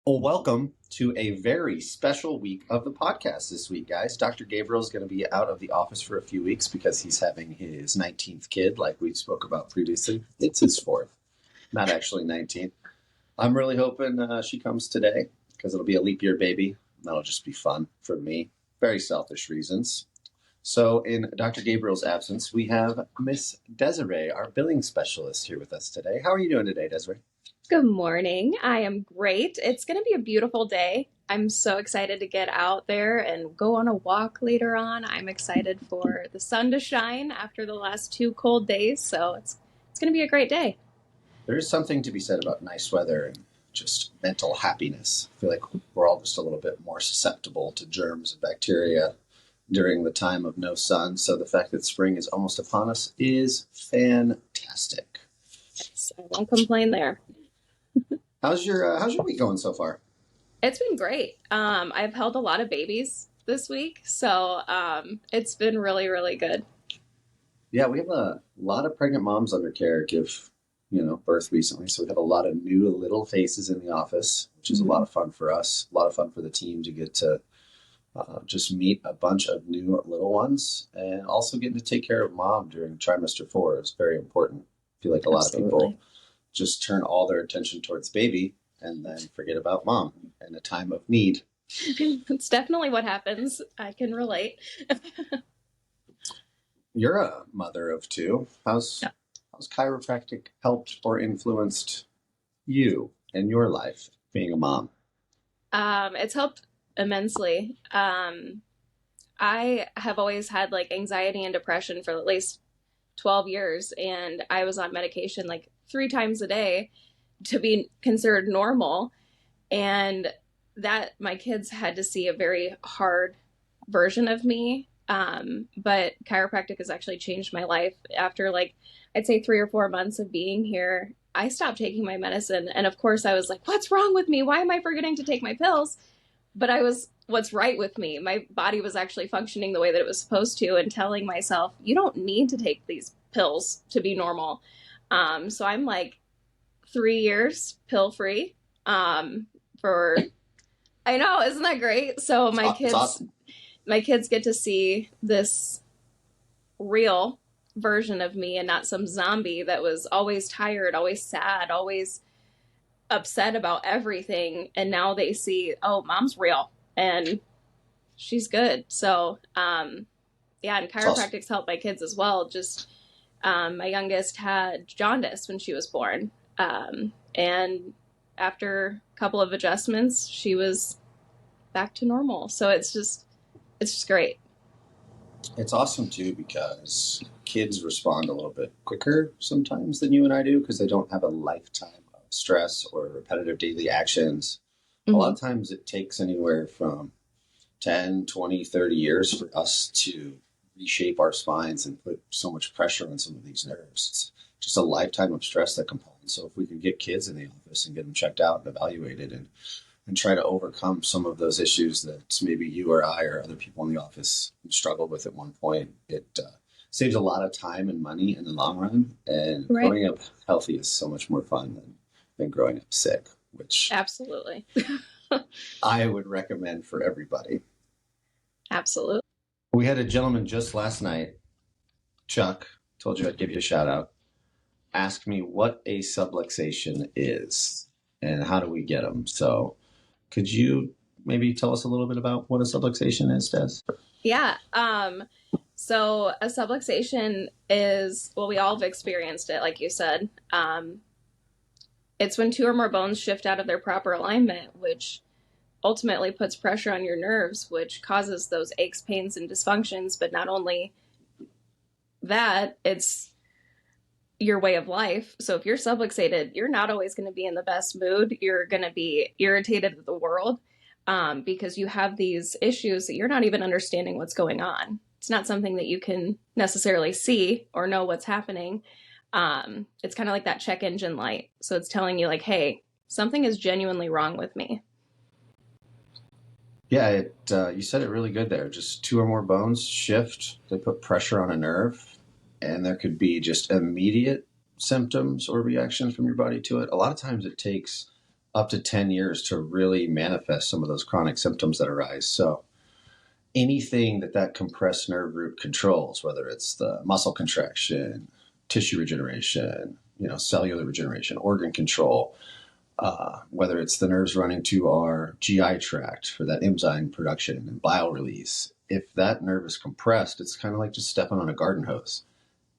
Well, welcome to a very special week of the podcast this week, guys. Dr. Gabriel is going to be out of the office for a few weeks because he's having his 19th kid, like we spoke about previously. It's his fourth, not actually 19th. I'm really hoping she comes today because it'll be a leap year baby. That'll just be fun for me. Very selfish reasons. So in Dr. Gabriel's absence, we have Miss Desiree, our billing specialist, here with us today. How are you doing today, Desiree? Good morning. I am great. It's going to be a beautiful day. I'm so excited to get out there and go on a walk later on. I'm excited for the sun to shine after the last 2 cold days. So it's going to be a great day. There is something to be said about nice weather and just mental happiness. I feel like we're all just a little bit more susceptible to germs and bacteria during the time of no sun. So the fact that spring is almost upon us is fantastic. Yes, I won't complain there. How's your week going so far? It's been great. I've held a lot of babies this week, so it's been really, really good. Yeah, we have a lot of pregnant moms under care give, birth recently. So we have a lot of new little faces in the office, which is a lot of fun for us, a lot of fun for the team to get to just meet a bunch of new little ones, and also getting to take care of mom during trimester 4 is very important. I feel like a lot of people just turn all their attention towards baby and then forget about mom in a time of need. It's definitely what happens. I can relate. You're a mother of 2. How's chiropractic helped or influenced you in your life being a mom? It's helped immensely. I have always had like anxiety and depression for at least 12 years, and I was on medication like 3 times a day to be considered normal. And that my kids had to see a very hard version of me. But chiropractic has actually changed my life. After like, I'd say 3 or 4 months of being here, I stopped taking my medicine. And of course I was like, what's wrong with me? Why am I forgetting to take my pills? But what's right with me? My body was actually functioning the way that it was supposed to, and telling myself, you don't need to take these pills to be normal. So I'm like 3 years pill free. I know, isn't that great? So my kids get to see this real version of me and not some zombie that was always tired, always sad, always upset about everything. And now they see, oh, mom's real and she's good. So, and chiropractic's helped my kids as well. Just, my youngest had jaundice when she was born. And after a couple of adjustments, she was back to normal. So it's just great. It's awesome too, because kids respond a little bit quicker sometimes than you and I do, because they don't have a lifetime of stress or repetitive daily actions. A lot of times it takes anywhere from 10, 20, 30 years for us to reshape our spines and put so much pressure on some of these nerves. It's just a lifetime of stress that compounds. So if we can get kids in the office and get them checked out and evaluated and try to overcome some of those issues that maybe you or I or other people in the office struggled with at one point, it saves a lot of time and money in the long run. And growing up healthy is so much more fun than growing up sick, which absolutely I would recommend for everybody. Absolutely. We had a gentleman just last night, Chuck, told you I'd give you a shout out, ask me what a subluxation is and how do we get them. So could you maybe tell us a little bit about what a subluxation is, Des? Yeah. So a subluxation is, well, we all have experienced it, like you said. It's when 2 or more bones shift out of their proper alignment, which ultimately puts pressure on your nerves, which causes those aches, pains, and dysfunctions. But not only that, it's your way of life. So if you're subluxated, you're not always going to be in the best mood. You're going to be irritated at the world because you have these issues that you're not even understanding what's going on. It's not something that you can necessarily see or know what's happening. It's kind of like that check engine light. So it's telling you like, hey, something is genuinely wrong with me. Yeah, you said it really good there. Just 2 or more bones shift. They put pressure on a nerve, and there could be just immediate symptoms or reactions from your body to it. A lot of times it takes up to 10 years to really manifest some of those chronic symptoms that arise. So anything that compressed nerve root controls, whether it's the muscle contraction, tissue regeneration, cellular regeneration, organ control, whether it's the nerves running to our GI tract for that enzyme production and bile release, if that nerve is compressed, it's kind of like just stepping on a garden hose.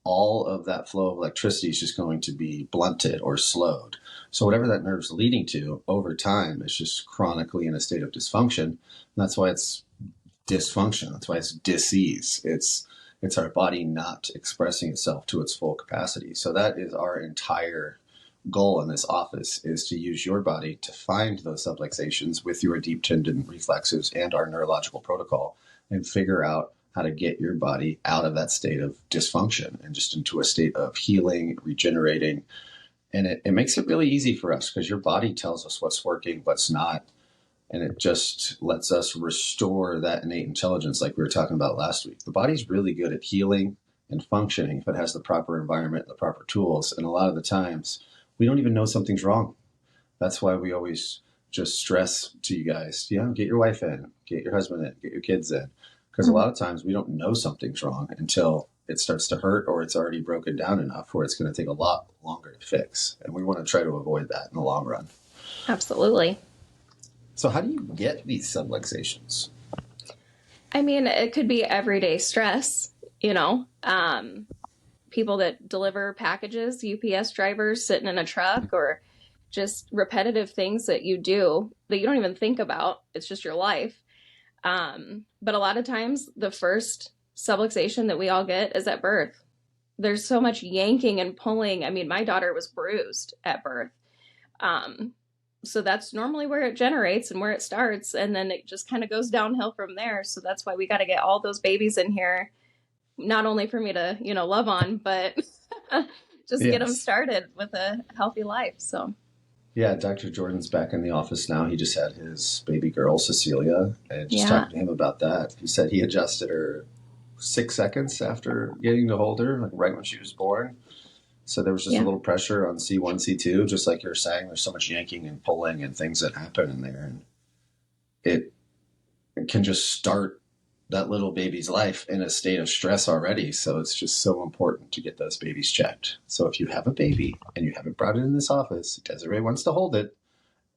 All of that flow of electricity is just going to be blunted or slowed. So whatever that nerve's leading to over time is just chronically in a state of dysfunction. And that's why it's dysfunction. That's why it's dis-ease. It's our body not expressing itself to its full capacity. So that is our entire goal in this office, is to use your body to find those subluxations with your deep tendon reflexes and our neurological protocol, and figure out how to get your body out of that state of dysfunction and just into a state of healing, regenerating. And it makes it really easy for us, because your body tells us what's working, what's not. And it just lets us restore that innate intelligence like we were talking about last week. The body's really good at healing and functioning if it has the proper environment and the proper tools. And a lot of the times, we don't even know something's wrong. That's why we always just stress to you guys, get your wife in, get your husband in, get your kids in. Because a lot of times we don't know something's wrong until it starts to hurt, or it's already broken down enough where it's going to take a lot longer to fix. And we want to try to avoid that in the long run. Absolutely. So how do you get these subluxations? I mean, it could be everyday stress, people that deliver packages, UPS drivers sitting in a truck, or just repetitive things that you do that you don't even think about. It's just your life. But a lot of times the first subluxation that we all get is at birth. There's so much yanking and pulling. I mean, my daughter was bruised at birth. So that's normally where it generates and where it starts. And then it just kind of goes downhill from there. So that's why we got to get all those babies in here, not only for me to, love on, but just get them started with a healthy life. So. Yeah, Dr. Jordan's back in the office now. He just had his baby girl, Cecilia, and just talked to him about that. He said he adjusted her 6 seconds after getting to hold her, like right when she was born. So there was just a little pressure on C1, C2, just like you're saying. There's so much yanking and pulling and things that happen in there. And it can just start that little baby's life in a state of stress already. So it's just so important to get those babies checked. So if you have a baby and you haven't brought it in this office, Desiree wants to hold it,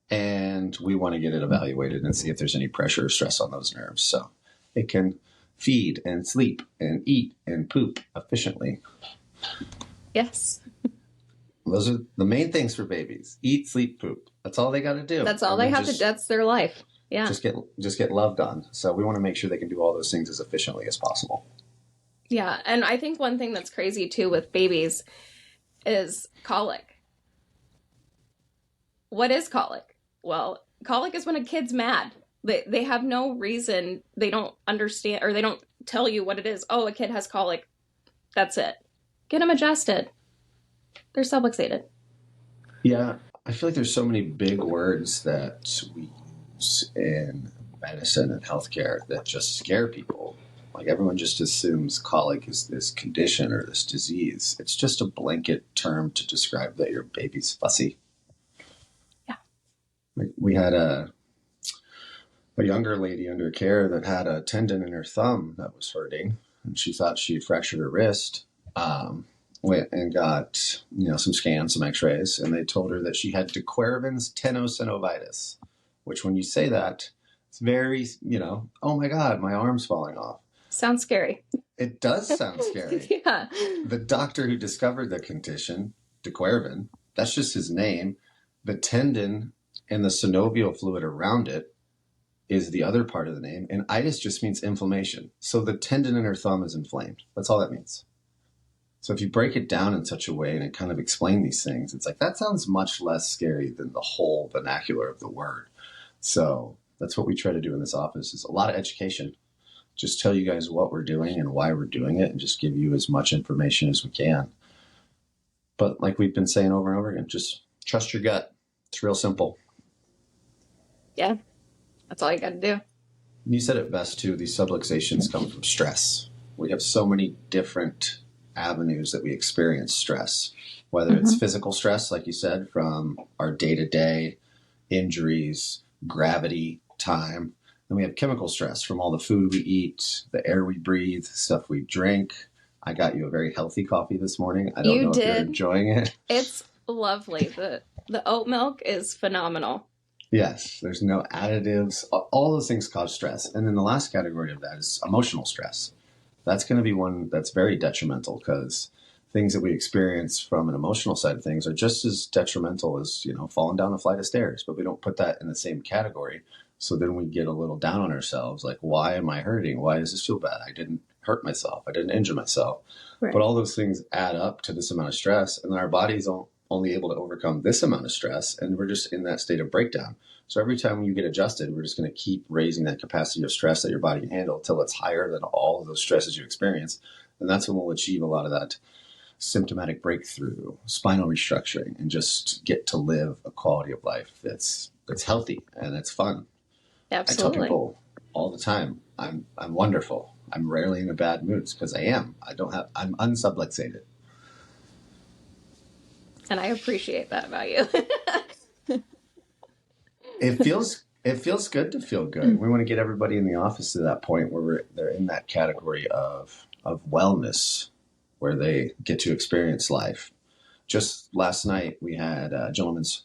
and we want to get it evaluated and see if there's any pressure or stress on those nerves. So it can feed and sleep and eat and poop efficiently. Yes. Those are the main things for babies. Eat, sleep, poop. That's all they got to do. That's all they have to do. That's their life. Yeah. Just get loved on. So we want to make sure they can do all those things as efficiently as possible. Yeah. And I think one thing that's crazy too with babies is colic. What is colic? Well, colic is when a kid's mad. They have no reason. They don't understand, or they don't tell you what it is. Oh, a kid has colic. That's it. Get them adjusted. They're subluxated. Yeah. I feel like there's so many big words that we use in medicine and healthcare that just scare people. Like everyone just assumes colic is this condition or this disease. It's just a blanket term to describe that your baby's fussy. Yeah. We had a younger lady under care that had a tendon in her thumb that was hurting, and she thought she had fractured her wrist. Went and got, some scans, some x-rays, and they told her that she had de Quervain's tenosynovitis, which when you say that, it's very, oh my God, my arm's falling off. Sounds scary. It does sound scary. Yeah. The doctor who discovered the condition, de Quervain, that's just his name. The tendon and the synovial fluid around it is the other part of the name. And itis just means inflammation. So the tendon in her thumb is inflamed. That's all that means. So if you break it down in such a way and kind of explain these things, it's like, that sounds much less scary than the whole vernacular of the word. So that's what we try to do in this office, is a lot of education. Just tell you guys what we're doing and why we're doing it, and just give you as much information as we can. But like we've been saying over and over again, just trust your gut. It's real simple. Yeah, that's all you got to do. You said it best too. These subluxations come from stress. We have so many different avenues that we experience stress, whether it's physical stress, like you said, from our day-to-day, injuries, gravity, time. Then we have chemical stress from all the food we eat, the air we breathe, stuff we drink. I got you a very healthy coffee this morning. I don't know if you're enjoying it. It's lovely. The oat milk is phenomenal. Yes, there's no additives. All those things cause stress. And then the last category of that is emotional stress. That's going to be one that's very detrimental, because things that we experience from an emotional side of things are just as detrimental as, falling down a flight of stairs, but we don't put that in the same category. So then we get a little down on ourselves, like, why am I hurting? Why does this feel bad? I didn't hurt myself. I didn't injure myself. Right. But all those things add up to this amount of stress, and then our body's only able to overcome this amount of stress, and we're just in that state of breakdown. So every time you get adjusted, we're just going to keep raising that capacity of stress that your body can handle until it's higher than all of those stresses you experience. And that's when we'll achieve a lot of that symptomatic breakthrough, spinal restructuring, and just get to live a quality of life that's healthy and it's fun. Absolutely. I tell people all the time, I'm wonderful. I'm rarely in a bad mood, because I am. I'm unsubluxated. And I appreciate that about you. It feels good to feel good. We want to get everybody in the office to that point where they're in that category of wellness, where they get to experience life. Just last night, we had a gentleman's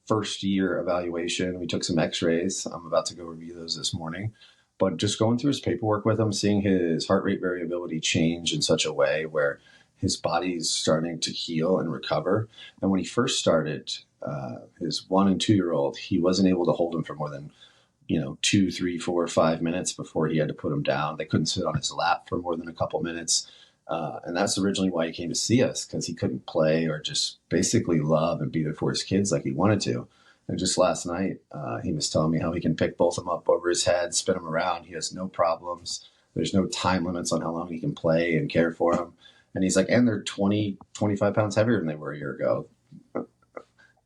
first year evaluation. We took some x-rays. I'm about to go review those this morning. But just going through his paperwork with him, seeing his heart rate variability change in such a way where his body's starting to heal and recover. And when he first started, his 1 and 2 year old, he wasn't able to hold him for more than 2, 3, 4, 5 minutes before he had to put him down. They couldn't sit on his lap for more than a couple minutes. And that's originally why he came to see us, because he couldn't play or just basically love and be there for his kids like he wanted to. And just last night, he was telling me how he can pick both of them up over his head, spin them around. He has no problems. There's no time limits on how long he can play and care for them. And he's like, and they're 20, 25 pounds heavier than they were a year ago.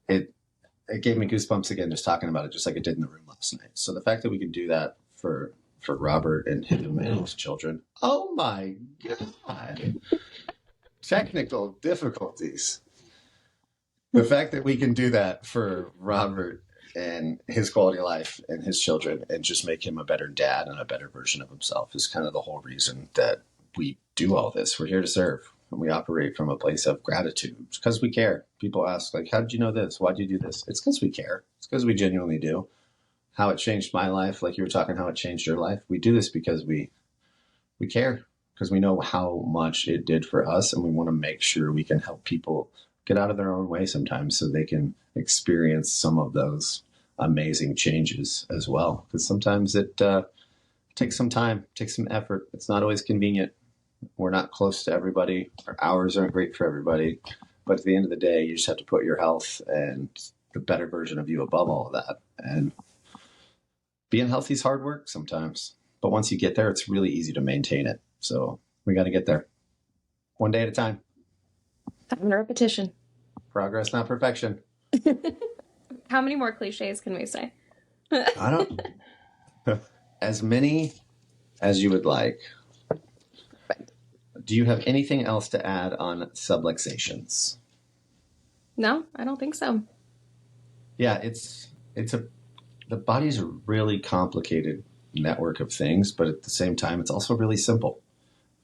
It gave me goosebumps again, just talking about it, just like it did in the room last night. So the fact that we can do that for Robert and him and his children. Oh my God. Technical difficulties. The fact that we can do that for Robert and his quality of life and his children and just make him a better dad and a better version of himself is kind of the whole reason that we do all this. We're here to serve, and we operate from a place of gratitude because we care. People ask, like, how did you know this? Why did you do this? It's because we care. It's because we genuinely do. How it changed my life, like you were talking, how it changed your life. We do this because we care, because we know how much it did for us, and we want to make sure we can help people get out of their own way sometimes so they can experience some of those amazing changes as well. Because sometimes it takes some time, takes some effort. It's not always convenient. We're not close to everybody. Our hours aren't great for everybody. But at the end of the day, you just have to put your health and the better version of you above all of that. And being healthy is hard work sometimes. But once you get there, it's really easy to maintain it. So we got to get there. One day at a time. Time and repetition. Progress, not perfection. How many more cliches can we say? I don't. As many as you would like. Do you have anything else to add on subluxations? No, I don't think so. Yeah, the body's a really complicated network of things, but at the same time, it's also really simple.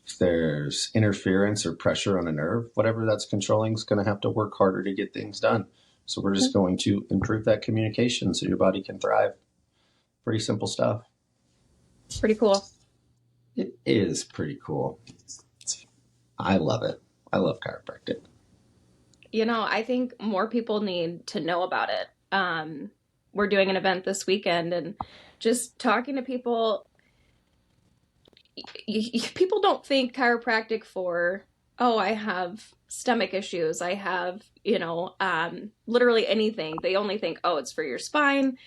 If there's interference or pressure on a nerve, whatever that's controlling is going to have to work harder to get things done. So we're just going to improve that communication so your body can thrive. Pretty simple stuff. Pretty cool. It is pretty cool. I love it. I love chiropractic. I think more people need to know about it. We're doing an event this weekend, and just talking to people, people don't think chiropractic for, oh, I have stomach issues. I have, literally anything. They only think, oh, it's for your spine.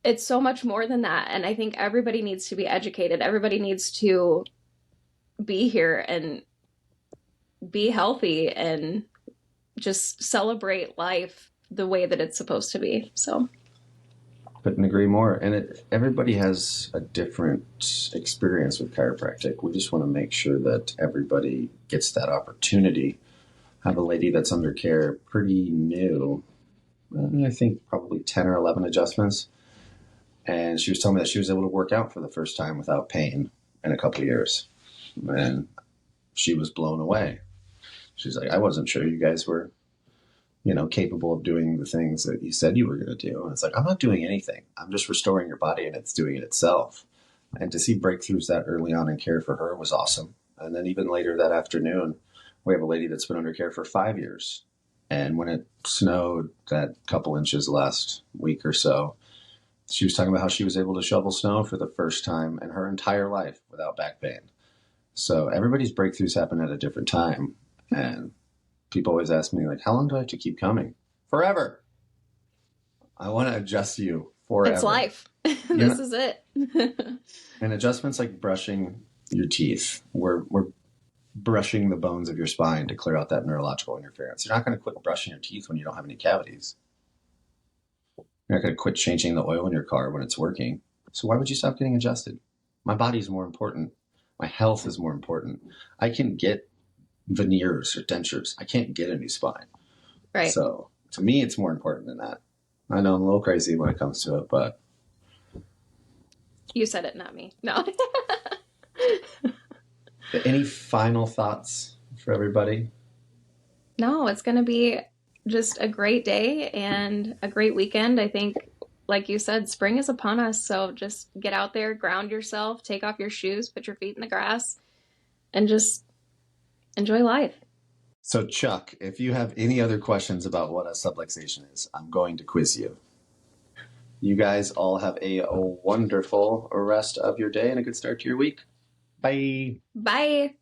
It's so much more than that. And I think everybody needs to be educated. Everybody needs to be here and be healthy and just celebrate life the way that it's supposed to be. So couldn't agree more. And everybody has a different experience with chiropractic. We just want to make sure that everybody gets that opportunity. I have a lady that's under care, pretty new, I think probably 10 or 11 adjustments. And she was telling me that she was able to work out for the first time without pain in a couple of years. And she was blown away. She's like, I wasn't sure you guys were, capable of doing the things that you said you were going to do. And it's like, I'm not doing anything. I'm just restoring your body and it's doing it itself. And to see breakthroughs that early on in care for her was awesome. And then even later that afternoon, we have a lady that's been under care for 5 years. And when it snowed that couple inches last week or so, she was talking about how she was able to shovel snow for the first time in her entire life without back pain. So everybody's breakthroughs happen at a different time. And people always ask me, like, how long do I have to keep coming? Forever. I want to adjust you forever. It's life. This is it. And adjustments like brushing your teeth, we're brushing the bones of your spine to clear out that neurological interference. You're not going to quit brushing your teeth when you don't have any cavities. You're not going to quit changing the oil in your car when it's working. So why would you stop getting adjusted? My body's more important. My health is more important. I can get veneers or dentures. I can't get a new spine. Right. So to me, it's more important than that. I know I'm a little crazy when it comes to it, but. You said it, not me. No. Any final thoughts for everybody? No, it's going to be just a great day and a great weekend. I think, like you said, spring is upon us. So just get out there, ground yourself, take off your shoes, put your feet in the grass, and just enjoy life. So Chuck, if you have any other questions about what a subluxation is, I'm going to quiz you. You guys all have a wonderful rest of your day and a good start to your week. Bye. Bye.